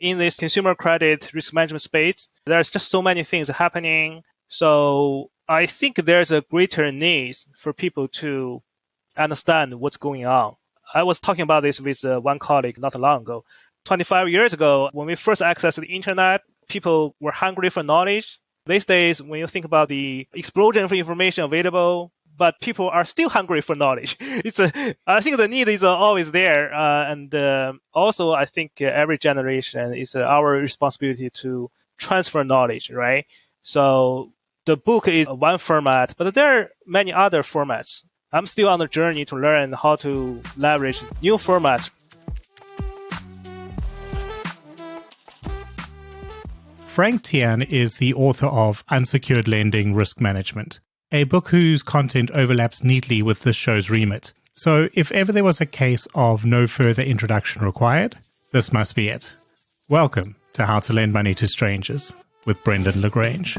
in this consumer credit risk management space, there's just so many things happening. So I think there's a greater need for people to understand what's going on. I was talking about this with one colleague not long ago. 25 years ago, when we first accessed the internet, people were hungry for knowledge. These days, when you think about the explosion of information available, but people are still hungry for knowledge. I think the need is always there. Also, I think every generation is our responsibility to transfer knowledge, right? So the book is one format, but there are many other formats. I'm still on the journey to learn how to leverage new formats. Frank Tian is the author of Unsecured Lending Risk Management, a book whose content overlaps neatly with this show's remit. So if ever there was a case of no further introduction required, this must be it. Welcome to How to Lend Money to Strangers with Brendan LaGrange.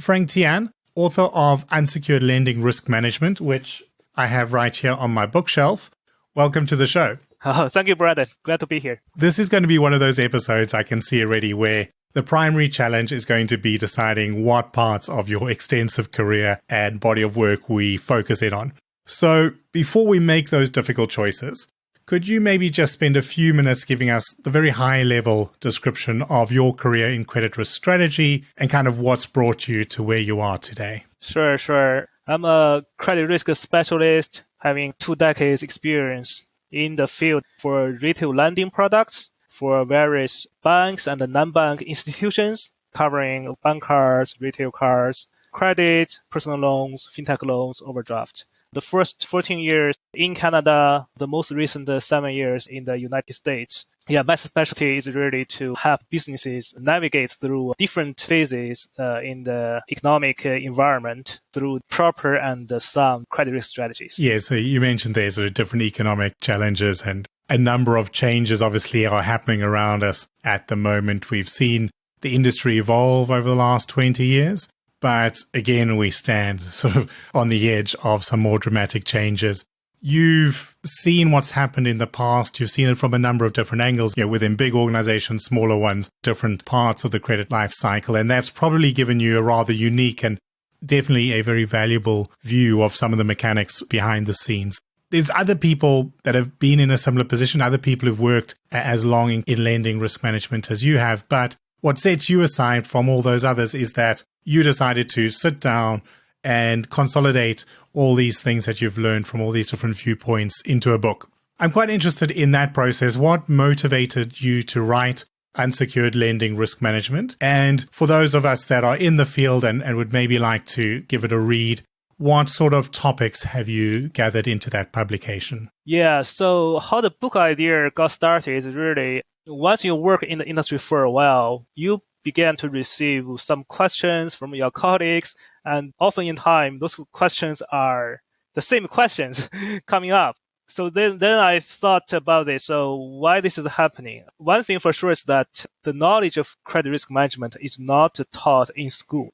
Frank Tian, author of Unsecured Lending Risk Management, which I have right here on my bookshelf. Welcome to the show. Oh, thank you, Brandon. Glad to be here. This is going to be one of those episodes I can see already where the primary challenge is going to be deciding what parts of your extensive career and body of work we focus in on. So before we make those difficult choices, could you maybe just spend a few minutes giving us the very high-level description of your career in credit risk strategy and kind of what's brought you to where you are today? Sure. I'm a credit risk specialist having 2 decades experience in the field for retail lending products for various banks and non-bank institutions covering bank cards, retail cards, credit, personal loans, fintech loans, overdraft. The first 14 years in Canada, the most recent 7 years in the United States. My specialty is really to help businesses navigate through different phases in the economic environment through proper and sound credit risk strategies. Yeah, so you mentioned there's sort of different economic challenges and a number of changes obviously are happening around us at the moment. We've seen the industry evolve over the last 20 years. But again, we stand sort of on the edge of some more dramatic changes. You've seen what's happened in the past. You've seen it from a number of different angles, within big organizations, smaller ones, different parts of the credit life cycle. And that's probably given you a rather unique and definitely a very valuable view of some of the mechanics behind the scenes. There's other people that have been in a similar position, other people who've worked as long in lending risk management as you have. But what sets you aside from all those others is that you decided to sit down and consolidate all these things that you've learned from all these different viewpoints into a book. I'm quite interested in that process. What motivated you to write Unsecured Lending Risk Management? And for those of us that are in the field and would maybe like to give it a read, what sort of topics have you gathered into that publication? Yeah, so how the book idea got started is really once you work in the industry for a while, you began to receive some questions from your colleagues. And often in time, those questions are the same questions coming up. So then I thought about this. So why this is happening? One thing for sure is that the knowledge of credit risk management is not taught in school.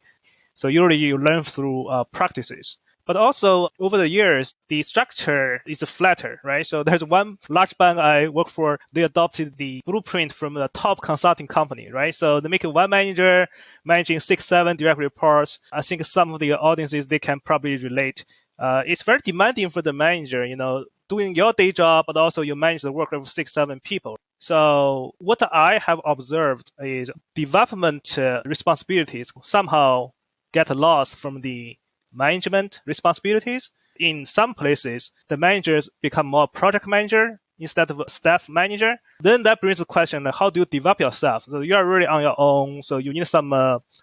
So usually you learn through practices. But also over the years, the structure is flatter, right? So there's one large bank I work for. They adopted the blueprint from the top consulting company, right? So they make one manager managing 6, 7 direct reports. I think some of the audiences, they can probably relate. It's very demanding for the manager, doing your day job, but also you manage the work of 6, 7 people. So what I have observed is development responsibilities somehow get lost from the management responsibilities. In some places, the managers become more project manager instead of staff manager. Then that brings the question, how do you develop yourself? So you are really on your own. So you need some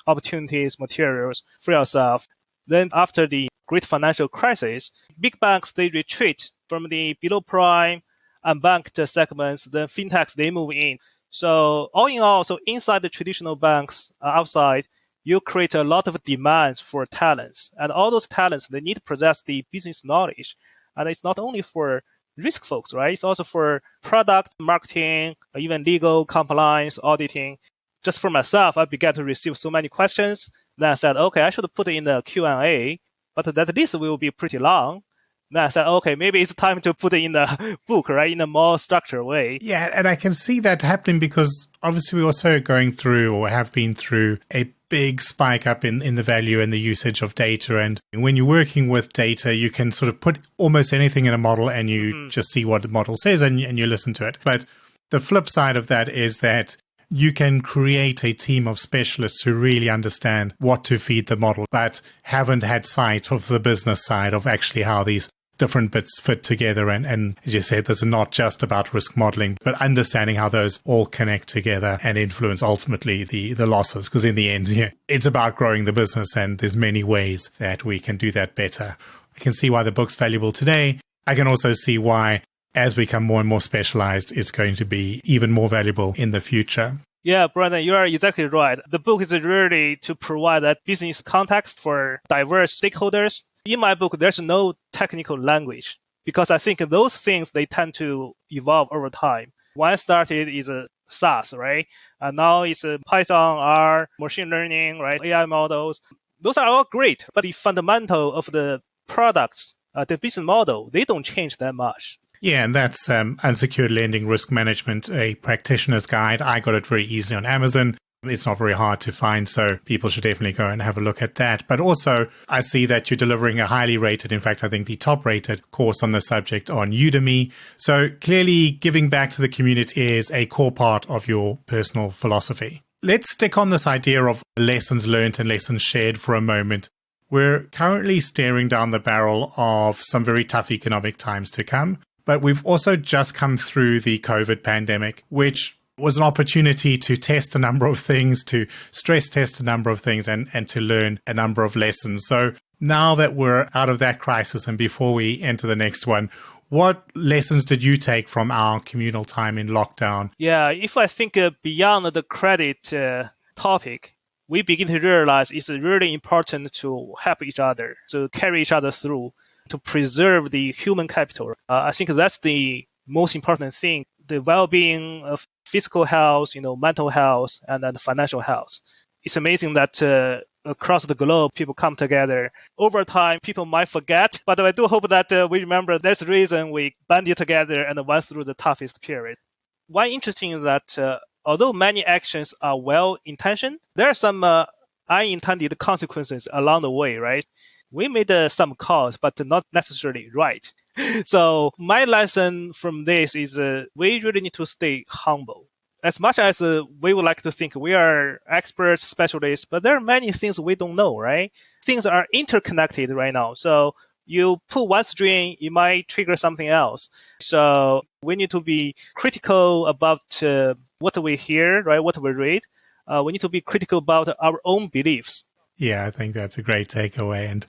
opportunities, materials for yourself. Then after the great financial crisis, big banks, they retreat from the below prime unbanked segments. Then fintechs, they move in. So all in all, so inside the traditional banks, outside, you create a lot of demands for talents. And all those talents, they need to possess the business knowledge. And it's not only for risk folks, right? It's also for product marketing, even legal, compliance, auditing. just for myself, I began to receive so many questions. Then I said, okay, I should put it in the Q&A, but that list will be pretty long. Then I said, okay, maybe it's time to put it in the book, right, in a more structured way. Yeah, and I can see that happening because obviously we're also going through or have been through a big spike up in the value and the usage of data. And when you're working with data, you can sort of put almost anything in a model and you just see what the model says and you listen to it. But the flip side of that is that you can create a team of specialists who really understand what to feed the model, but haven't had sight of the business side of actually how these different bits fit together. And as you said, this is not just about risk modeling, but understanding how those all connect together and influence ultimately the losses. Because in the end, it's about growing the business, and there's many ways that we can do that better. I can see why the book's valuable today. I can also see why, as we become more and more specialized, it's going to be even more valuable in the future. Yeah, Brandon, you are exactly right. The book is really to provide that business context for diverse stakeholders. In my book, there's no technical language because I think those things, they tend to evolve over time. When I started is a SaaS, right? And now it's a Python, R, machine learning, right? AI models. Those are all great, but the fundamental of the products, the business model, they don't change that much. Yeah, and that's Unsecured Lending Risk Management, a practitioner's guide. I got it very easily on Amazon. It's not very hard to find, so people should definitely go and have a look at that. But also, I see that you're delivering a highly rated, in fact, I think the top rated course on the subject on Udemy. So clearly giving back to the community is a core part of your personal philosophy. Let's stick on this idea of lessons learned and lessons shared for a moment. We're currently staring down the barrel of some very tough economic times to come. But we've also just come through the COVID pandemic, which was an opportunity to test a number of things, to stress test a number of things, and to learn a number of lessons. So now that we're out of that crisis and before we enter the next one, what lessons did you take from our communal time in lockdown? Yeah, if I think beyond the credit topic, we begin to realize it's really important to help each other, to carry each other through, to preserve the human capital. I think that's the most important thing, the well-being of physical health, mental health, and then financial health. It's amazing that across the globe, people come together. Over time, people might forget, but I do hope that we remember that's the reason we banded together and went through the toughest period. One interesting is that although many actions are well-intentioned, there are some unintended consequences along the way, right? We made some calls, but not necessarily right. So my lesson from this is we really need to stay humble. As much as we would like to think we are experts, specialists, but there are many things we don't know, right? Things are interconnected right now. So you pull one string, it might trigger something else. So we need to be critical about what we hear, right? What we read. We need to be critical about our own beliefs. Yeah, I think that's a great takeaway. And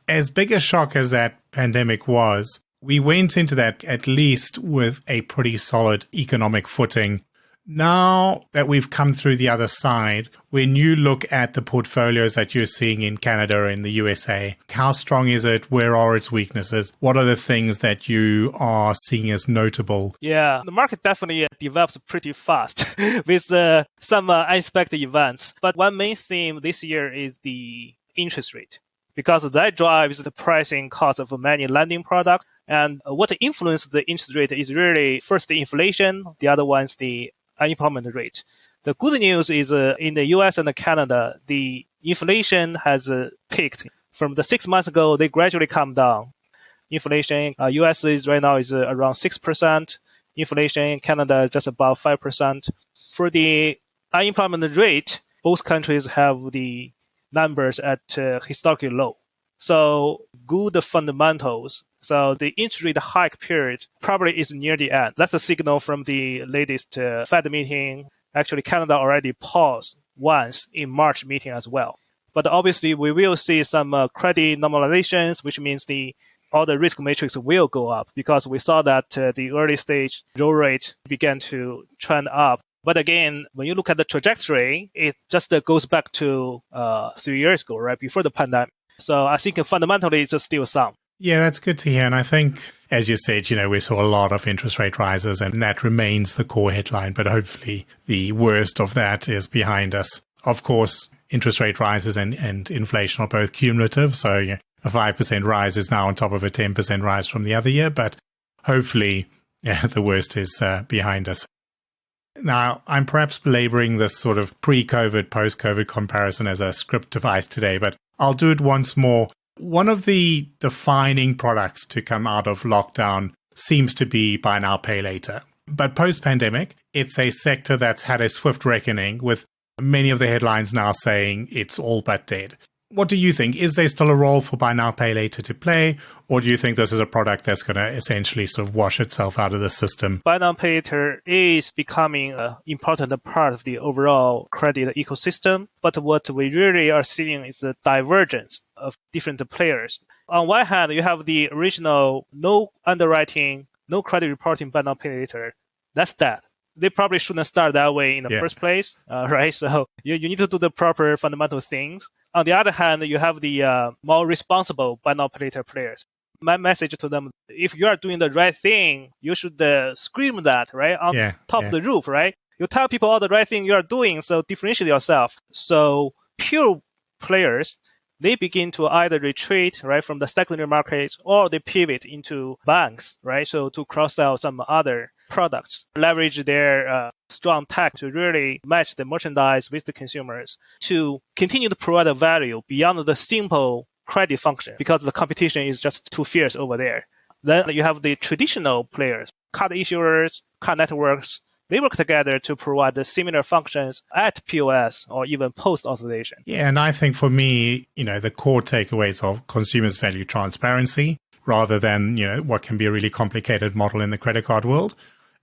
as big a shock as that pandemic was, we went into that at least with a pretty solid economic footing. Now that we've come through the other side, when you look at the portfolios that you're seeing in Canada and the USA, how strong is it? Where are its weaknesses? What are the things that you are seeing as notable? Yeah, the market definitely develops pretty fast with some unexpected events. But one main theme this year is the interest rate, because that drives the pricing cost of many lending products. And what influences the interest rate is really first the inflation, the other one is the unemployment rate. The good news is in the US and Canada, the inflation has peaked. From the 6 months ago, they gradually come down. Inflation, US is right now is around 6%. Inflation in Canada just about 5%. For the unemployment rate, both countries have the numbers at historically low. So good fundamentals. So the interest rate hike period probably is near the end. That's a signal from the latest Fed meeting. Actually, Canada already paused once in March meeting as well. But obviously, we will see some credit normalizations, which means all the risk matrix will go up because we saw that the early stage roll rate began to trend up. But again, when you look at the trajectory, it just goes back to 3 years ago, right, before the pandemic. So I think fundamentally it's still sound. Yeah, that's good to hear. And I think, as you said, we saw a lot of interest rate rises and that remains the core headline, but hopefully the worst of that is behind us. Of course, interest rate rises and inflation are both cumulative. So a 5% rise is now on top of a 10% rise from the other year, but hopefully the worst is behind us. Now, I'm perhaps belaboring this sort of pre-COVID, post-COVID comparison as a script device today, but I'll do it once more. One of the defining products to come out of lockdown seems to be buy now, pay later. But post-pandemic, it's a sector that's had a swift reckoning, with many of the headlines now saying it's all but dead. What do you think? Is there still a role for buy now, pay later to play? Or do you think this is a product that's going to essentially sort of wash itself out of the system? Buy now, pay later is becoming an important part of the overall credit ecosystem. But what we really are seeing is the divergence of different players. On one hand, you have the original no underwriting, no credit reporting buy now, pay later. That's that. They probably shouldn't start that way in the first place, right? So you need to do the proper fundamental things. On the other hand, you have the more responsible buy now, pay later players. My message to them, if you are doing the right thing, you should scream that, right? On top of the roof, right? You tell people all the right thing you are doing, so differentiate yourself. So pure players, they begin to either retreat, right, from the secondary market, or they pivot into banks, right? So to cross-sell some other products, leverage their strong tech to really match the merchandise with the consumers to continue to provide a value beyond the simple credit function, because the competition is just too fierce over there. Then you have the traditional players, card issuers, card networks. They work together to provide the similar functions at POS or even post-authorization. Yeah, and I think for me, the core takeaways of consumers value transparency rather than, what can be a really complicated model in the credit card world.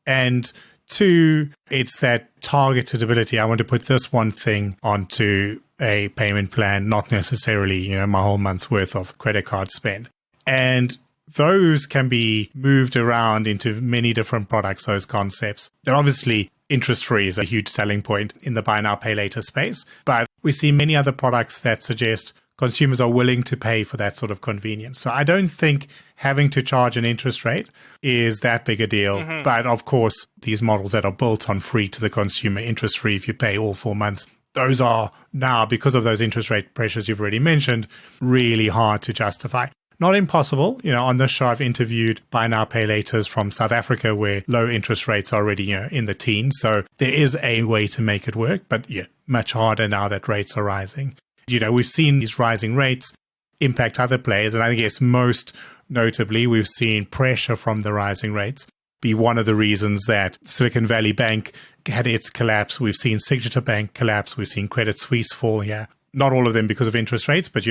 And two, it's that targeted ability. I want to put this one thing onto a payment plan, not necessarily, my whole month's worth of credit card spend. And those can be moved around into many different products, those concepts. They're obviously interest-free is a huge selling point in the buy now, pay later space. But we see many other products that suggest consumers are willing to pay for that sort of convenience. So I don't think having to charge an interest rate is that big a deal. Mm-hmm. But of course, these models that are built on free to the consumer, interest-free if you pay all 4 months, those are now, because of those interest rate pressures you've already mentioned, really hard to justify. Not impossible. On this show, I've interviewed buy now, pay laters from South Africa where low interest rates are already, in the teens. So there is a way to make it work, but much harder now that rates are rising. We've seen these rising rates impact other players. And I guess most notably, we've seen pressure from the rising rates be one of the reasons that Silicon Valley Bank had its collapse. We've seen Signature Bank collapse. We've seen Credit Suisse fall here. Not all of them because of interest rates, but,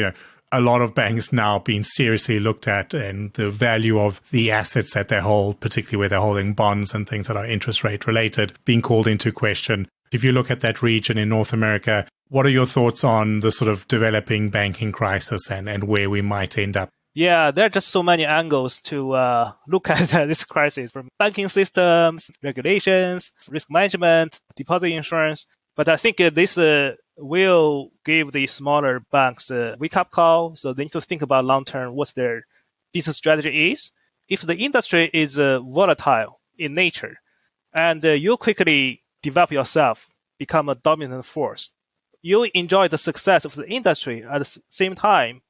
a lot of banks now being seriously looked at, and the value of the assets that they hold, particularly where they're holding bonds and things that are interest rate related, being called into question. If you look at that region in North America, what are your thoughts on the sort of developing banking crisis and where we might end up? Yeah, there are just so many angles to look at this crisis, from banking systems, regulations, risk management, deposit insurance. But I think this will give the smaller banks a wake-up call. So they need to think about long-term what their business strategy is. If the industry is volatile in nature, and you quickly develop yourself, become a dominant force, you enjoy the success of the industry. At the same time,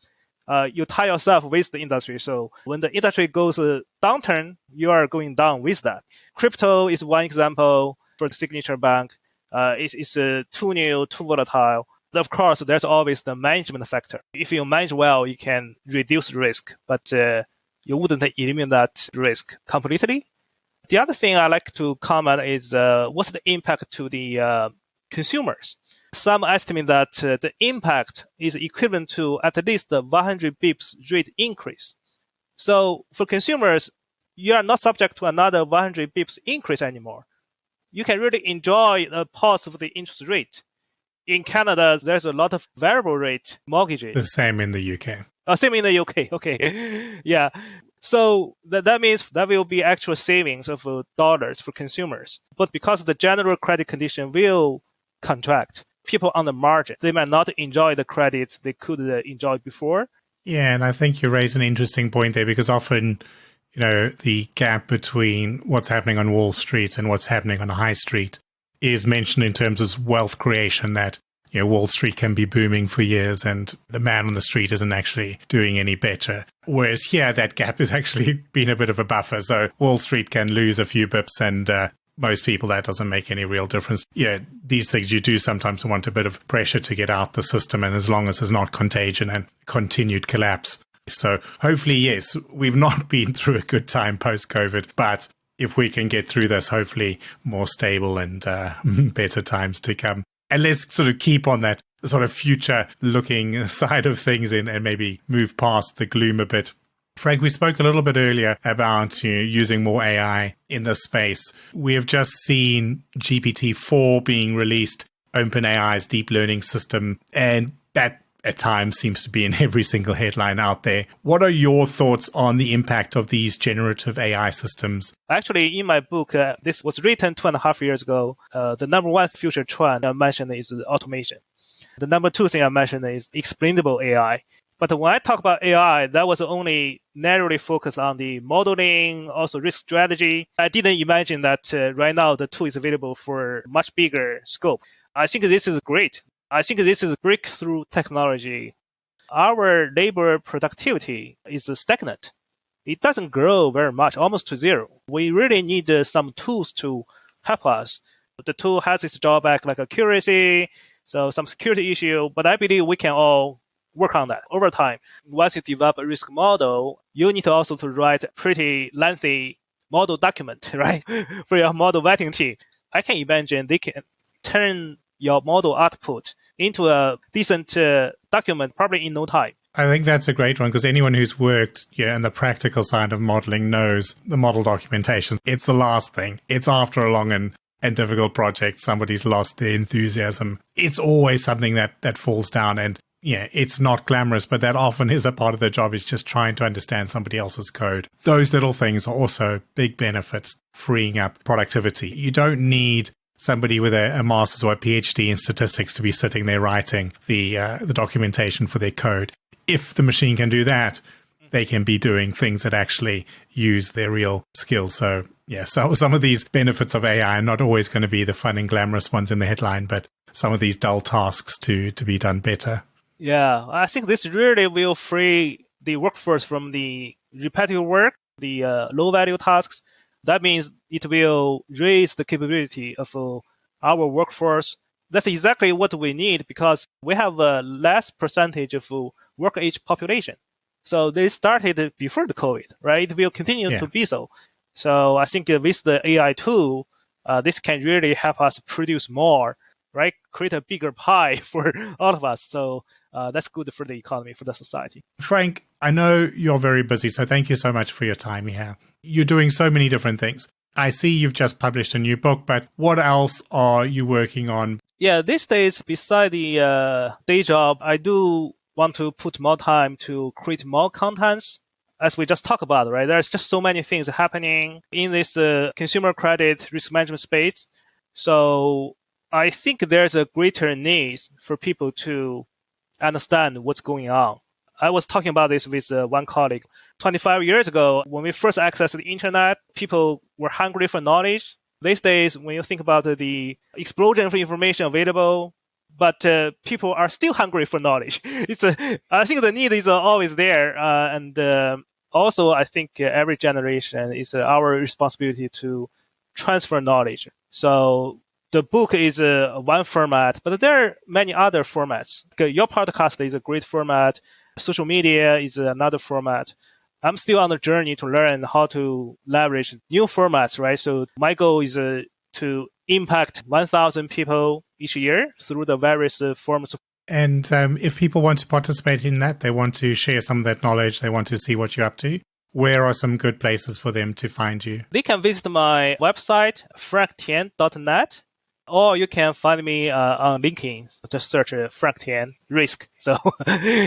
you tie yourself with the industry. So when the industry goes downturn, you are going down with that. Crypto is one example for the Signature Bank. It's too new, too volatile. Of course, there's always the management factor. If you manage well, you can reduce risk, but you wouldn't eliminate that risk completely. The other thing I like to comment is what's the impact to the consumers? Some estimate that the impact is equivalent to at least the 100 bips rate increase. So for consumers, you are not subject to another 100 bips increase anymore. You can really enjoy the pulse of the interest rate. In Canada, there's a lot of variable rate mortgages. The same in the UK. Same in the UK. Okay. Yeah. So that means that will be actual savings of dollars for consumers. But because the general credit condition will contract, people on the margin, they might not enjoy the credit they could enjoy before. Yeah, and I think you raise an interesting point there because often, the gap between what's happening on Wall Street and what's happening on a high street is mentioned in terms of wealth creation that, Wall Street can be booming for years and the man on the street isn't actually doing any better. Whereas here, that gap has actually been a bit of a buffer. So Wall Street can lose a few bips and most people, that doesn't make any real difference. These things you do sometimes want a bit of pressure to get out the system, and as long as there's not contagion and continued collapse. So hopefully, yes, we've not been through a good time post-COVID, but if we can get through this, hopefully more stable and better times to come. And let's sort of keep on that sort of future-looking side of things and maybe move past the gloom a bit. Frank, we spoke a little bit earlier about using more AI in this space. We have just seen GPT-4 being released, OpenAI's deep learning system, and that at times seems to be in every single headline out there. What are your thoughts on the impact of these generative AI systems? Actually, in my book, this was written 2.5 years ago. The number one future trend I mentioned is automation. The number two thing I mentioned is explainable AI. But when I talk about AI, that was only narrowly focused on the modeling, also risk strategy. I didn't imagine that right now the tool is available for much bigger scope. I think this is great. I think this is breakthrough technology. Our labor productivity is stagnant. It doesn't grow very much, almost to zero. We really need some tools to help us. The tool has its drawback like accuracy, so some security issue, but I believe we can all work on that over time. Once you develop a risk model, you need to also to write a pretty lengthy model document, right, for your model vetting team. I can imagine they can turn your model output into a decent document probably in no time. I think that's a great one because anyone who's worked in the practical side of modeling knows the model documentation. It's the last thing. It's after a long and difficult project, somebody's lost their enthusiasm. It's always something that falls down, and it's not glamorous, but that often is a part of the job, is just trying to understand somebody else's code. Those little things are also big benefits, freeing up productivity. You don't need somebody with a master's or a PhD in statistics to be sitting there writing the documentation for their code. If the machine can do that, they can be doing things that actually use their real skills. So some of these benefits of AI are not always going to be the fun and glamorous ones in the headline, but some of these dull tasks to be done better. Yeah, I think this really will free the workforce from the repetitive work, the low-value tasks. That means it will raise the capability of our workforce. That's exactly what we need because we have a less percentage of work-age population. So they started before the COVID, right? It will continue to be so. So I think with the AI tool, this can really help us produce more, right? Create a bigger pie for all of us. So that's good for the economy, for the society. Frank, I know you're very busy, so thank you so much for your time here. You're doing so many different things. I see you've just published a new book, but what else are you working on? Yeah, these days, beside the day job, I do want to put more time to create more contents. As we just talked about, right? There's just so many things happening in this consumer credit risk management space. So I think there's a greater need for people to understand what's going on. I was talking about this with one colleague. 25 years ago, when we first accessed the internet, people were hungry for knowledge. These days, when you think about the explosion of information available, but people are still hungry for knowledge. I think the need is always there. And also, I think every generation is our responsibility to transfer knowledge. So the book is one format, but there are many other formats. Your podcast is a great format. Social media is another format. I'm still on the journey to learn how to leverage new formats, right? So my goal is to impact 1,000 people each year through the various forms. And if people want to participate in that, they want to share some of that knowledge, they want to see what you're up to, where are some good places for them to find you? They can visit my website, franktian.net. Or you can find me on LinkedIn. Just search Frank Tian Risk. So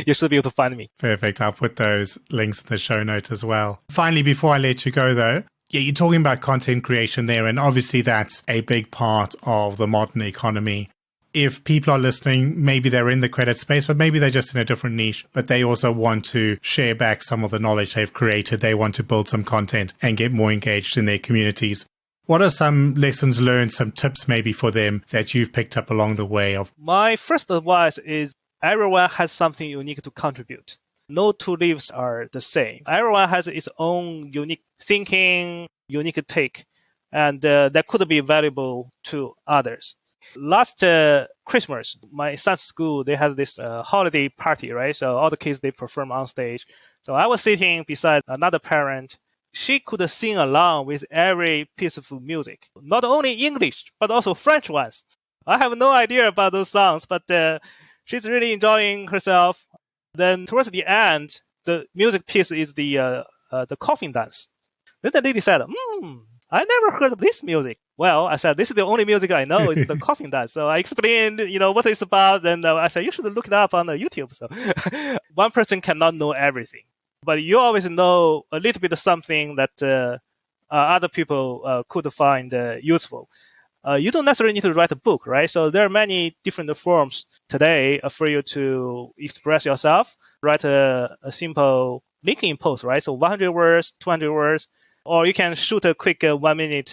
you should be able to find me. Perfect. I'll put those links in the show note as well. Finally, before I let you go, though, you're talking about content creation there, and obviously that's a big part of the modern economy. if people are listening, maybe they're in the credit space, but maybe they're just in a different niche, but they also want to share back some of the knowledge they've created. They want to build some content and get more engaged in their communities. What are some lessons learned, some tips maybe for them that you've picked up along the way? My first advice is everyone has something unique to contribute. No two lives are the same. Everyone has its own unique thinking, unique take, and that could be valuable to others. Last Christmas, my son's school, they had this holiday party, right? So all the kids, they perform on stage. So I was sitting beside another parent. She could sing along with every piece of music, not only English, but also French ones. I have no idea about those songs, but she's really enjoying herself. Then towards the end, the music piece is the coffin dance. Then the lady said, I never heard of this music. Well, I said, this is the only music I know, is the coffin dance. So I explained, what it's about. And I said, you should look it up on YouTube. So one person cannot know everything, but you always know a little bit of something that other people could find useful. You don't necessarily need to write a book, right? So there are many different forms today for you to express yourself. Write a simple LinkedIn post, right? So 100 words, 200 words, or you can shoot a quick 1 minute,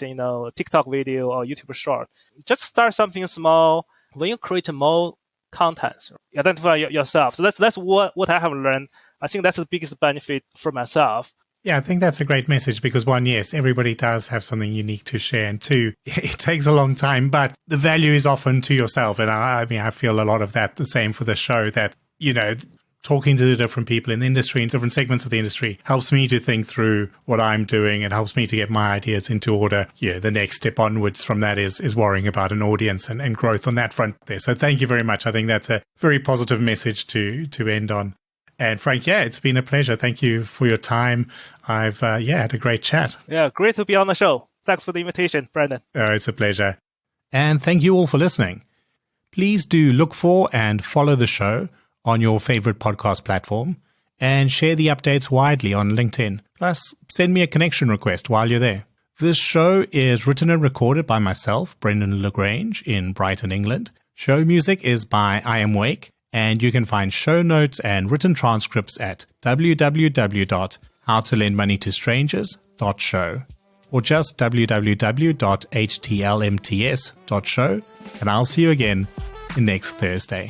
TikTok video or YouTube short. Just start something small. When you create more contents, identify yourself. So that's what I have learned. I think that's the biggest benefit for myself. Yeah, I think that's a great message because one, yes, everybody does have something unique to share. And two, it takes a long time, but the value is often to yourself. And I feel a lot of that the same for the show that, talking to the different people in the industry, in different segments of the industry, helps me to think through what I'm doing and helps me to get my ideas into order. The next step onwards from that is worrying about an audience and growth on that front there. So thank you very much. I think that's a very positive message to end on. And Frank, it's been a pleasure. Thank you for your time. I've had a great chat. Yeah, great to be on the show. Thanks for the invitation, Brandon. It's a pleasure. And thank you all for listening. Please do look for and follow the show on your favorite podcast platform and share the updates widely on LinkedIn. Plus, send me a connection request while you're there. This show is written and recorded by myself, Brendan LaGrange, in Brighton, England. Show music is by I Am Wake. And you can find show notes and written transcripts at www.howtolendmoneytostrangers.show or just www.htlmts.show. And I'll see you again next Thursday.